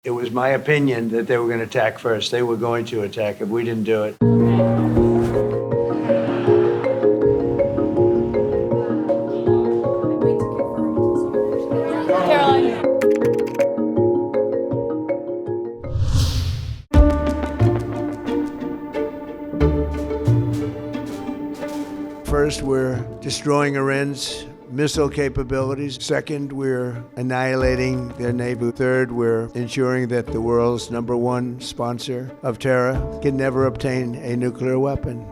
It was my opinion that they were going to attack first. They were going to attack if we didn't do it. Caroline. First, we're destroying Iran's missile capabilities. Second, we're annihilating their Navy. Third, we're ensuring that the world's #1 sponsor of terror can never obtain a nuclear weapon.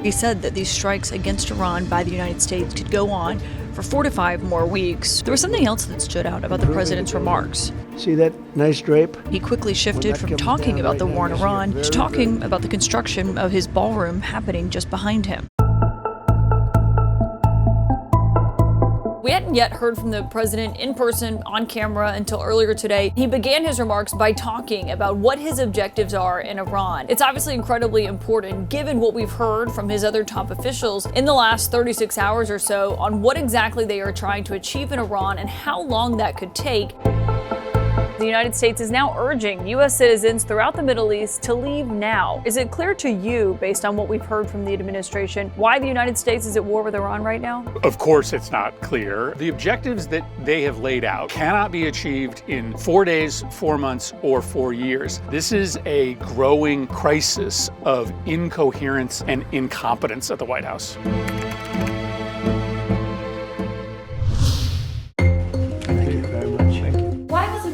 He said that these strikes against Iran by the United States could go on for 4 to 5 more weeks. There was something else that stood out about the president's remarks. See that nice drape? He quickly shifted from talking about the war in Iran to talking about the construction of his ballroom happening just behind him. We hadn't yet heard from the president in person on camera until earlier today. He began his remarks by talking about what his objectives are in Iran. It's obviously incredibly important given what we've heard from his other top officials in the last 36 hours or so on what exactly they are trying to achieve in Iran and how long that could take. The United States is now urging U.S. citizens throughout the Middle East to leave now. Is it clear to you, based on what we've heard from the administration, why the United States is at war with Iran right now? Of course it's not clear. The objectives that they have laid out cannot be achieved in 4 days, 4 months, or 4 years. This is a growing crisis of incoherence and incompetence at the White House.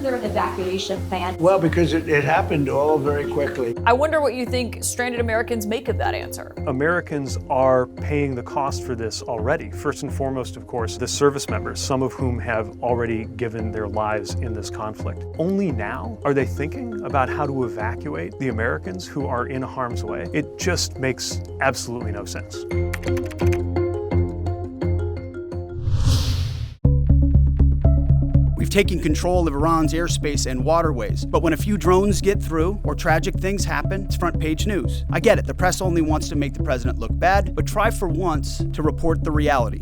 An evacuation plan? Well, because it happened all very quickly. I wonder what you think stranded Americans make of that answer. Americans are paying the cost for this already. First and foremost, of course, the service members, some of whom have already given their lives in this conflict. Only now are they thinking about how to evacuate the Americans who are in harm's way. It just makes absolutely no sense. Taking control of Iran's airspace and waterways. But when a few drones get through or tragic things happen, it's front page news. I get it, the press only wants to make the president look bad, but try for once to report the reality.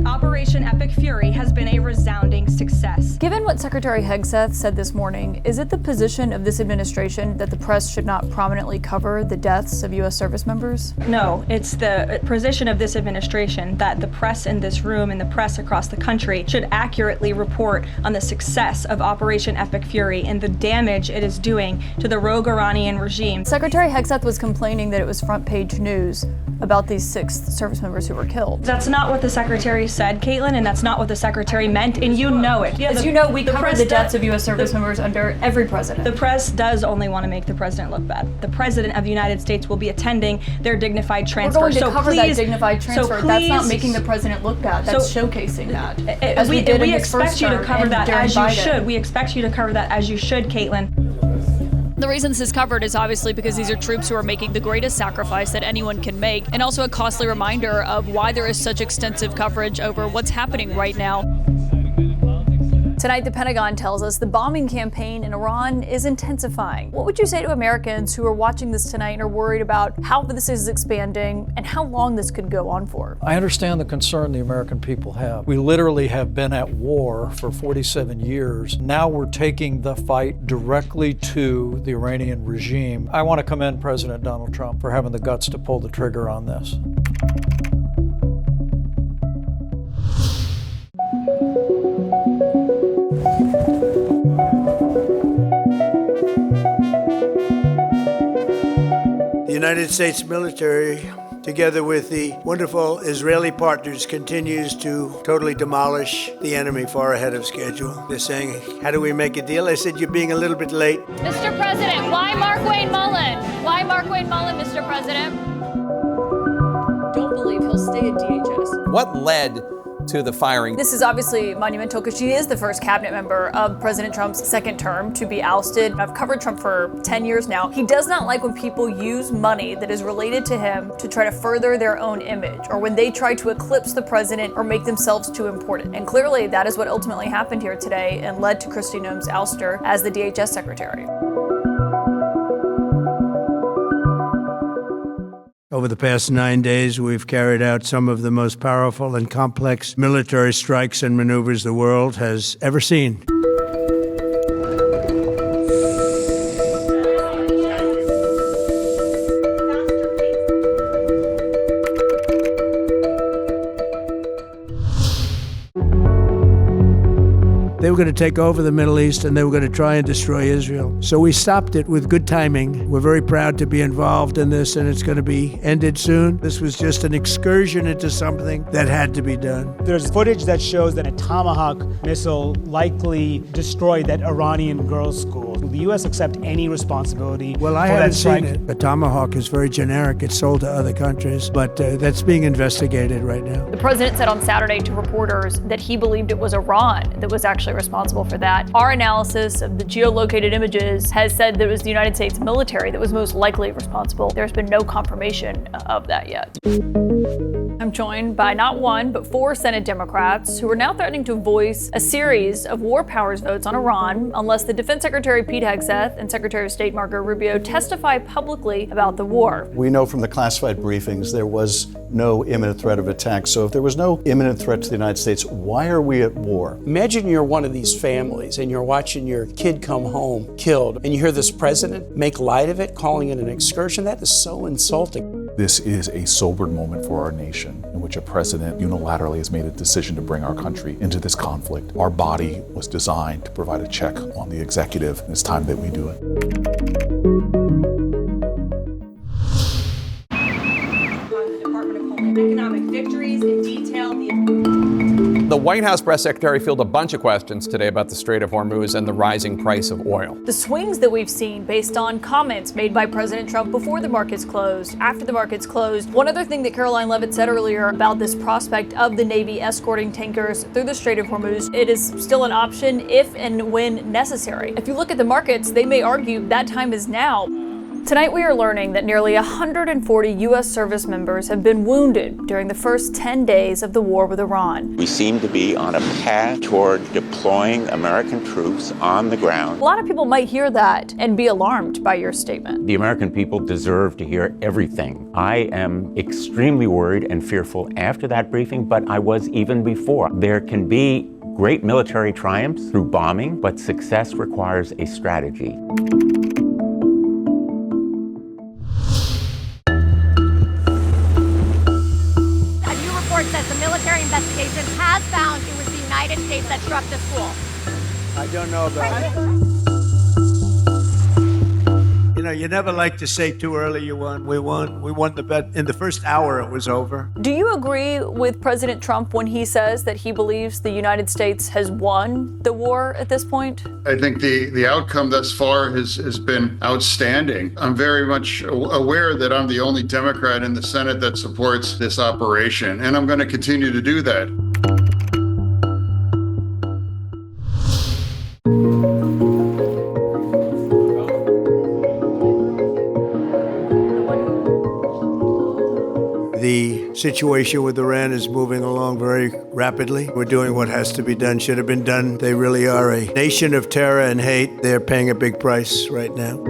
Operation Epic Fury has been a resounding success. Given what Secretary Hegseth said this morning, is it the position of this administration that the press should not prominently cover the deaths of U.S. service members? No, it's the position of this administration that the press in this room and the press across the country should accurately report on the success of Operation Epic Fury and the damage it is doing to the rogue Iranian regime. Secretary Hegseth was complaining that it was front page news about these 6 service members who were killed. That's not what the secretary said, Caitlin, and that's not what the secretary meant, and you know it. As you know, we cover the deaths of U.S. service members under every president. The press does only want to make the president look bad. The president of the United States will be attending their dignified transfer. We're going to cover that dignified transfer. That's not making the president look bad. That's showcasing that. As we did in his first term. We expect you to cover that as you should. We expect you to cover that as you should, Caitlin. The reason this is covered is obviously because these are troops who are making the greatest sacrifice that anyone can make, and also a costly reminder of why there is such extensive coverage over what's happening right now. Tonight, the Pentagon tells us the bombing campaign in Iran is intensifying. What would you say to Americans who are watching this tonight and are worried about how this is expanding and how long this could go on for? I understand the concern the American people have. We literally have been at war for 47 years. Now we're taking the fight directly to the Iranian regime. I want to commend President Donald Trump for having the guts to pull the trigger on this. The United States military, together with the wonderful Israeli partners, continues to totally demolish the enemy far ahead of schedule. They're saying, how do we make a deal? I said, you're being a little bit late. Mr. President, why Mark Wayne Mullen? Why Mark Wayne Mullen, Mr. President? Don't believe he'll stay at DHS. What led to the firing? This is obviously monumental because she is the first cabinet member of President Trump's second term to be ousted. I've covered Trump for 10 years now. He does not like when people use money that is related to him to try to further their own image, or when they try to eclipse the president or make themselves too important. And clearly that is what ultimately happened here today and led to Kristi Noem's ouster as the DHS secretary. Over the past 9 days, we've carried out some of the most powerful and complex military strikes and maneuvers the world has ever seen. were going to take over the Middle East and they were going to try and destroy Israel. So we stopped it with good timing. We're very proud to be involved in this, and it's going to be ended soon. This was just an excursion into something that had to be done. There's footage that shows that a Tomahawk missile likely destroyed that Iranian girls' school. Will the U.S. accept any responsibility Well, I for haven't that strike? seen it. A Tomahawk is very generic. It's sold to other countries, but that's being investigated right now. The president said on Saturday to reporters that he believed it was Iran that was actually responsible for that. Our analysis of the geolocated images has said that it was the United States military that was most likely responsible. There's been no confirmation of that yet. I'm joined by not one, but 4 Senate Democrats who are now threatening to voice a series of war powers votes on Iran unless the Defense Secretary Pete Hegseth and Secretary of State Marco Rubio testify publicly about the war. We know from the classified briefings there was no imminent threat of attack. So if there was no imminent threat to the United States, why are we at war? Imagine you're one of these families and you're watching your kid come home killed, and you hear this president make light of it, calling it an excursion. That is so insulting. This is a sober moment for our nation in which a president unilaterally has made a decision to bring our country into this conflict. Our body was designed to provide a check on the executive, and it's time that we do it. Economic victories in detail. The White House press secretary fielded a bunch of questions today about the Strait of Hormuz and the rising price of oil. The swings that we've seen based on comments made by President Trump before the markets closed, after the markets closed. One other thing that Caroline Leavitt said earlier about this prospect of the Navy escorting tankers through the Strait of Hormuz, it is still an option if and when necessary. If you look at the markets, they may argue that time is now. Tonight we are learning that nearly 140 U.S. service members have been wounded during the first 10 days of the war with Iran. We seem to be on a path toward deploying American troops on the ground. A lot of people might hear that and be alarmed by your statement. The American people deserve to hear everything. I am extremely worried and fearful after that briefing, but I was even before. There can be great military triumphs through bombing, but success requires a strategy. Says the military investigation has found it was the United States that struck the school. I don't know about it. You know, you never like to say too early you won. We won. We won the bet. In the first hour, it was over. Do you agree with President Trump when he says that he believes the United States has won the war at this point? I think the outcome thus far has been outstanding. I'm very much aware that I'm the only Democrat in the Senate that supports this operation, and I'm going to continue to do that. The situation with Iran is moving along very rapidly. We're doing what has to be done, should have been done. They really are a nation of terror and hate. They're paying a big price right now.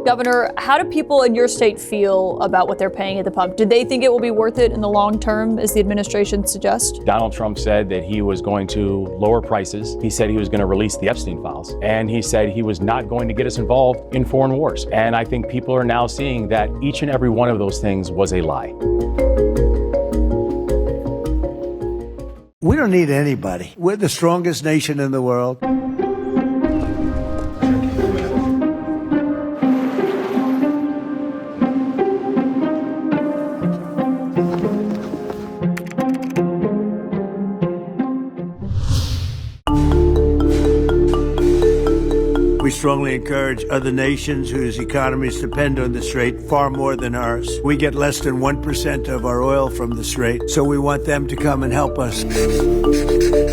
Governor, how do people in your state feel about what they're paying at the pump? Do they think it will be worth it in the long term, as the administration suggests? Donald Trump said that he was going to lower prices. He said he was going to release the Epstein files. And he said he was not going to get us involved in foreign wars. And I think people are now seeing that each and every one of those things was a lie. We don't need anybody. We're the strongest nation in the world. We strongly encourage other nations whose economies depend on the Strait far more than ours. We get less than 1% of our oil from the Strait, so we want them to come and help us.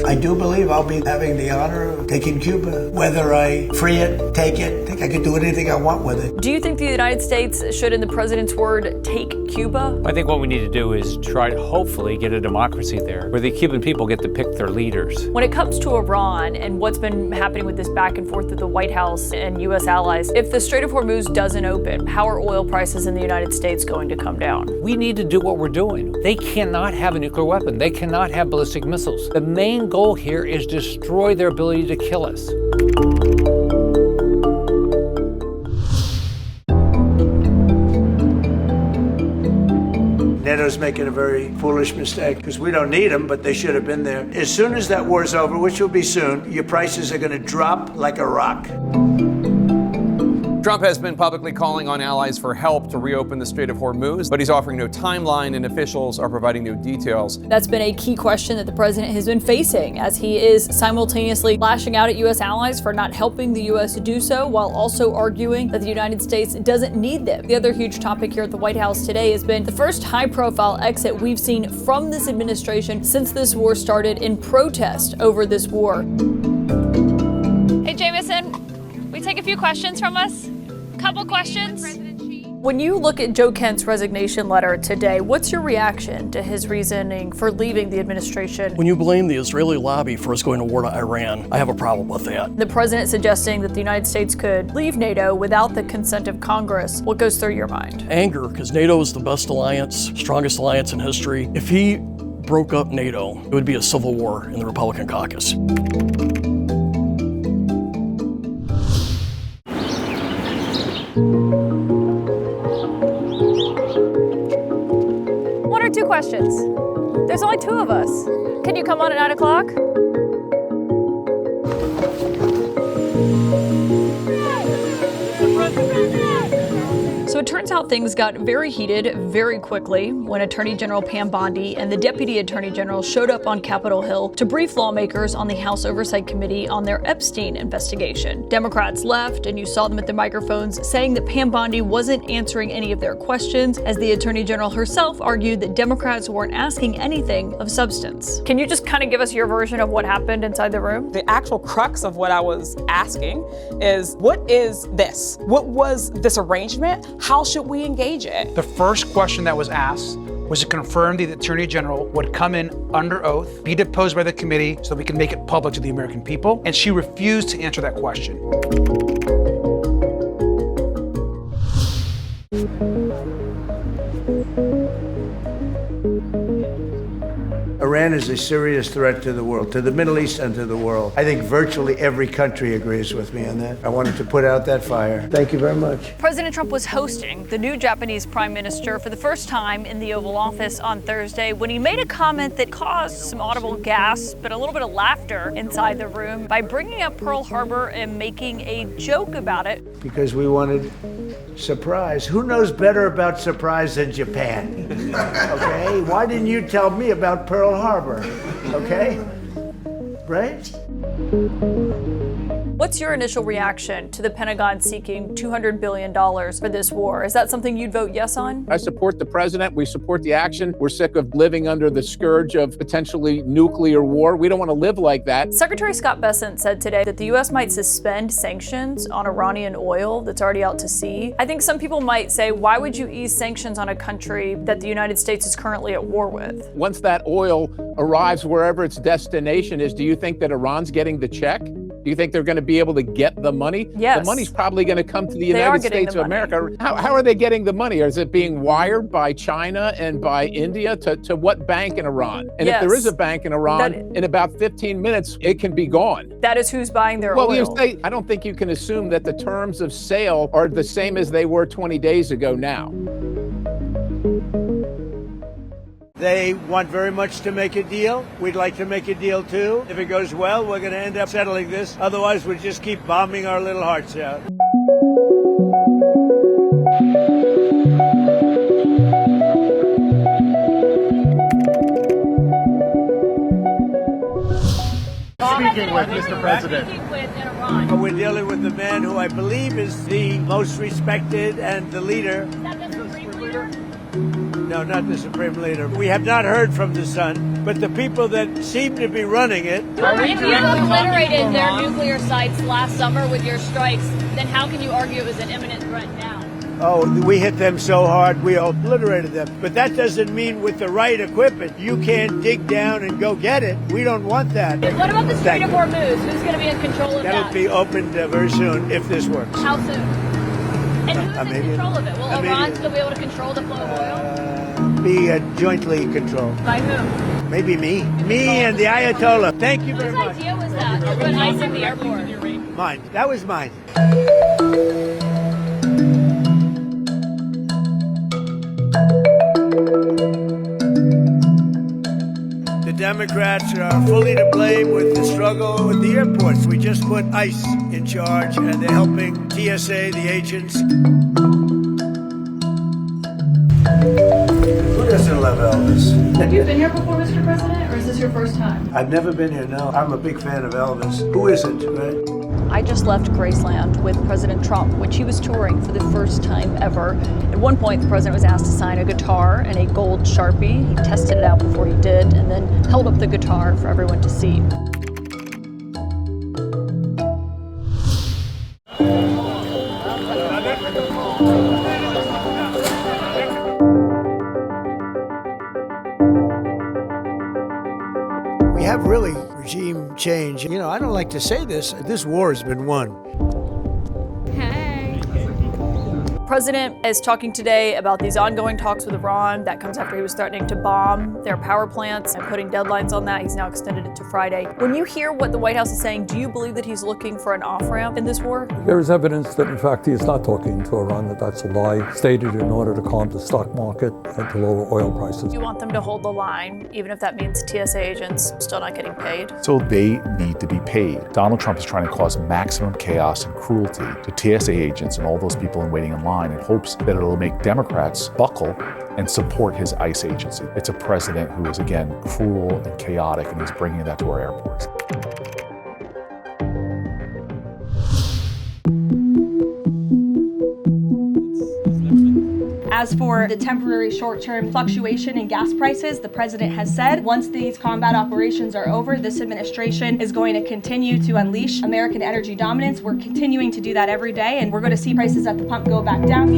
I do believe I'll be having the honor of taking Cuba. Whether I free it, take it, I think I can do anything I want with it. Do you think the United States should, in the president's word, take Cuba? I think what we need to do is try to hopefully get a democracy there where the Cuban people get to pick their leaders. When it comes to Iran and what's been happening with this back and forth with the White House and U.S. allies, if the Strait of Hormuz doesn't open, how are oil prices in the United States going to come down? We need to do what we're doing. They cannot have a nuclear weapon. They cannot have ballistic missiles. The main goal here is destroy their ability to kill us. Net NATO's making a very foolish mistake because we don't need them, but they should have been there. As soon as that war's over, which will be soon, your prices are going to drop like a rock. Trump has been publicly calling on allies for help to reopen the Strait of Hormuz, but he's offering no timeline and officials are providing no details. That's been a key question that the president has been facing as he is simultaneously lashing out at U.S. allies for not helping the U.S. do so, while also arguing that the United States doesn't need them. The other huge topic here at the White House today has been the first high-profile exit we've seen from this administration since this war started in protest over this war. Hey, Jameson. We take a few questions from us? Couple questions? When you look at Joe Kent's resignation letter today, what's your reaction to his reasoning for leaving the administration? When you blame the Israeli lobby for us going to war to Iran, I have a problem with that. The president suggesting that the United States could leave NATO without the consent of Congress. What goes through your mind? Anger, because NATO is the best alliance, strongest alliance in history. If he broke up NATO, it would be a civil war in the Republican caucus. One or two questions. There's only two of us. Can you come on at 9 o'clock? So it turns out things got very heated very quickly when Attorney General Pam Bondi and the Deputy Attorney General showed up on Capitol Hill to brief lawmakers on the House Oversight Committee on their Epstein investigation. Democrats left, and you saw them at the microphones saying that Pam Bondi wasn't answering any of their questions, as the Attorney General herself argued that Democrats weren't asking anything of substance. Can you just kind of give us your version of what happened inside the room? The actual crux of what I was asking is, what is this? What was this arrangement? How should we engage it? The first question that was asked was to confirm the Attorney General would come in under oath, be deposed by the committee so we can make it public to the American people, and she refused to answer that question. Iran is a serious threat to the world, to the Middle East and to the world. I think virtually every country agrees with me on that. I wanted to put out that fire. Thank you very much. President Trump was hosting the new Japanese Prime Minister for the first time in the Oval Office on Thursday when he made a comment that caused some audible gasps but a little bit of laughter inside the room by bringing up Pearl Harbor and making a joke about it. Because we wanted surprise. Who knows better about surprise than Japan? Okay? Why didn't you tell me about Pearl Harbor? Okay? Right? What's your initial reaction to the Pentagon seeking $200 billion for this war? Is that something you'd vote yes on? I support the president. We support the action. We're sick of living under the scourge of potentially nuclear war. We don't want to live like that. Secretary Scott Bessent said today that the U.S. might suspend sanctions on Iranian oil that's already out to sea. I think some people might say, why would you ease sanctions on a country that the United States is currently at war with? Once that oil arrives wherever its destination is, do you think that Iran's getting the check? Do you think they're going to be able to get the money? Yes. The money's probably going to come to the United States of America. How are they getting the money? Is it being wired by China and by India to what bank in Iran? And if there is a bank in Iran, in about 15 minutes, it can be gone. That is who's buying their oil. Well, I don't think you can assume that the terms of sale are the same as they were 20 days ago now. They want very much to make a deal. We'd like to make a deal too. If it goes well, we're going to end up settling this. Otherwise, we'll just keep bombing our little hearts out. Speaking with Mr. President. We're dealing with the man who I believe is the most respected and the leader. Is that the Supreme Leader? No, not the Supreme Leader. We have not heard from the Sun, but the people that seem to be running it. If you obliterated their nuclear sites last summer with your strikes, then how can you argue it was an imminent threat now? Oh, we hit them so hard, we obliterated them. But that doesn't mean with the right equipment, you can't dig down and go get it. We don't want that. What about the Strait of Hormuz? Who's going to be in control of that? That'll be opened very soon if this works. How soon? And who's in control of it? Will Iran still be able to control the flow of oil? Be jointly controlled. By whom? Maybe me. Me and the Ayatollah. Thank you very much. Whose idea was that? To put ice at the airport? Mine. That was mine. Democrats are fully to blame with the struggle with the airports. We just put ICE in charge, and they're helping TSA, the agents. Who doesn't love Elvis? Have you been here before, Mr. President, or is this your first time? I've never been here, no. I'm a big fan of Elvis. Who isn't, right? I just left Graceland with President Trump, which he was touring for the first time ever. At one point, the president was asked to sign a guitar and a gold Sharpie. He tested it out before he did, and then held up the guitar for everyone to see. We have really regime change. You know, I don't like to say this. This war has been won. The president is talking today about these ongoing talks with Iran. That comes after he was threatening to bomb their power plants and putting deadlines on that. He's now extended it to Friday. When you hear what the White House is saying, do you believe that he's looking for an off-ramp in this war? There is evidence that, in fact, he is not talking to Iran, that's a lie, stated in order to calm the stock market and to lower oil prices. You want them to hold the line, even if that means TSA agents still not getting paid? So they need to be paid. Donald Trump is trying to cause maximum chaos and cruelty to TSA agents and all those people waiting in line in hopes that it'll make Democrats buckle and support his ICE agency. It's a president who is, again, cruel and chaotic, and he's bringing that to our airports. As for the temporary short-term fluctuation in gas prices, the president has said once these combat operations are over, this administration is going to continue to unleash American energy dominance. We're continuing to do that every day, and we're going to see prices at the pump go back down.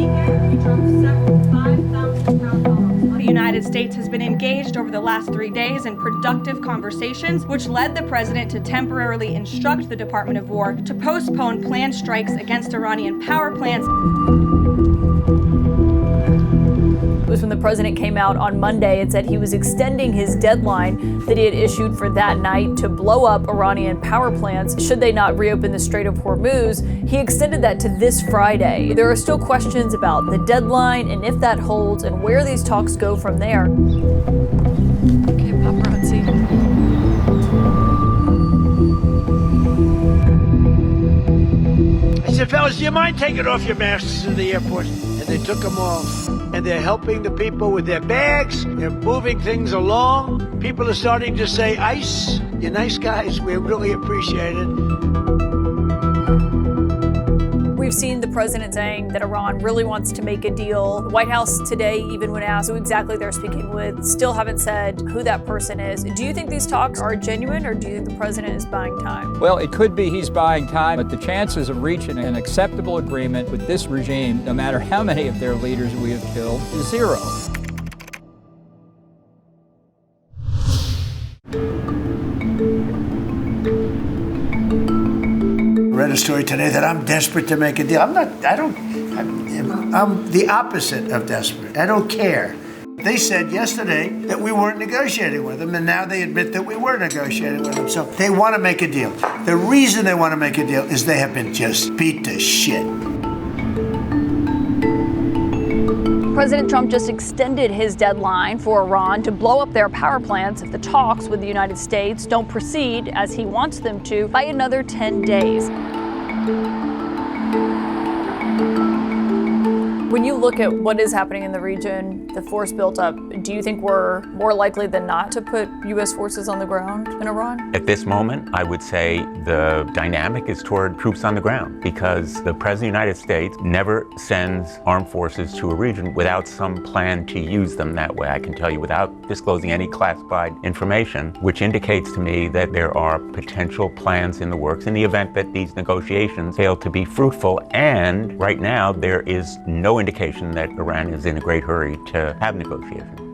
The United States has been engaged over the last 3 days in productive conversations, which led the president to temporarily instruct the Department of War to postpone planned strikes against Iranian power plants. It was when the president came out on Monday and said he was extending his deadline that he had issued for that night to blow up Iranian power plants should they not reopen the Strait of Hormuz. He extended that to this Friday. There are still questions about the deadline and if that holds and where these talks go from there. Okay, paparazzi. I said, fellas, do you mind taking off your masks in the airport? And they took them off. And they're helping the people with their bags. They're moving things along. People are starting to say, ICE, you're nice guys. We really appreciate it. We've seen the president saying that Iran really wants to make a deal. The White House today, even when asked who exactly they're speaking with, still haven't said who that person is. Do you think these talks are genuine, or do you think the president is buying time? Well, it could be he's buying time, but the chances of reaching an acceptable agreement with this regime, no matter how many of their leaders we have killed, is zero. I read a story today that I'm desperate to make a deal. I'm the opposite of desperate. I don't care. They said yesterday that we weren't negotiating with them, and now they admit that we were negotiating with them. So they want to make a deal. The reason they want to make a deal is they have been just beat to shit. President Trump just extended his deadline for Iran to blow up their power plants if the talks with the United States don't proceed as he wants them to by another 10 days. When you look at what is happening in the region, the force built up, do you think we're more likely than not to put U.S. forces on the ground in Iran? At this moment, I would say the dynamic is toward troops on the ground, because the President of the United States never sends armed forces to a region without some plan to use them that way. I can tell you without disclosing any classified information, which indicates to me that there are potential plans in the works in the event that these negotiations fail to be fruitful. And right now, there is no indication that Iran is in a great hurry to have negotiations.